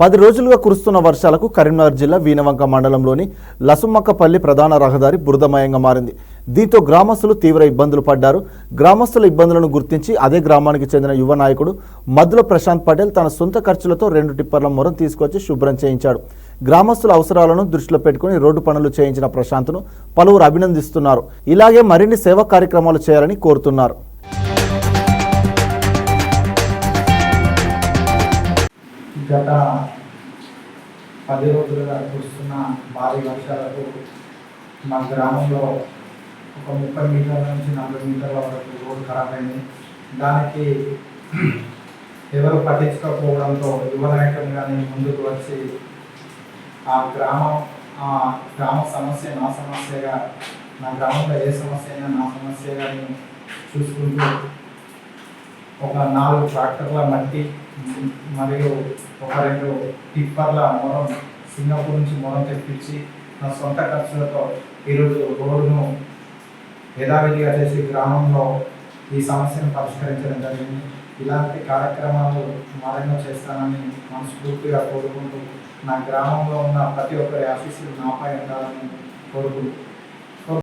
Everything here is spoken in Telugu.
10 రోజులుగా కురుస్తున్న వర్షాలకు కరీంనగర్ జిల్లా వీనవంక మండలంలోని లసుమ్మక్కపల్లి ప్రధాన రహదారి బురదమయంగా మారింది. దీంతో గ్రామస్తులు తీవ్ర ఇబ్బందులు పడ్డారు. గ్రామస్తుల ఇబ్బందులను గుర్తించి అదే గ్రామానికి చెందిన యువ నాయకుడు మద్దుల ప్రశాంత్ పటేల్ తన సొంత ఖర్చులతో 2 టిప్పర్ల మొరం తీసుకొచ్చి శుభ్రం చేయించాడు. గ్రామస్తుల అవసరాలను దృష్టిలో పెట్టుకుని రోడ్డు పనులు చేయించిన ప్రశాంత్ను పలువురు అభినందిస్తున్నారు. ఇలాగే మరిన్ని సేవా కార్యక్రమాలు చేయాలని కోరుతున్నారు. గత 10 రోజులుగా కురుస్తున్న భారీ వర్షాలకు మా గ్రామంలో ఒక 30 మీటర్ల నుంచి 40 మీటర్ల వరకు రోడ్డు ఖరాబ్ అయింది. దానికి ఎవరు పట్టించుకోకపోవడంతో యువ నాయకులు కానీ ముందుకు వచ్చి ఆ గ్రామ సమస్య నా సమస్యగా, నా గ్రామంలో ఏ సమస్య అయినా నా సమస్యగా చూసుకుంటూ ఒక 4 ట్రాక్టర్ల మట్టి మరియు ఒక 2 టిప్పర్ల మొరం సింగపూర్ నుంచి మొరం తెప్పించి నా సొంత ఖర్చులతో ఈరోజు రోడ్డును యథావిధిగా చేసి గ్రామంలో ఈ సమస్యను పరిష్కరించడం జరిగింది. ఇలాంటి కార్యక్రమాలు మరెన్నో చేస్తానని మనస్ఫూర్తిగా కోరుకుంటూ నా గ్రామంలో ఉన్న ప్రతి ఒక్కరి ఆశీస్సులు నాపై ఉండాలని కోరుకుంటూ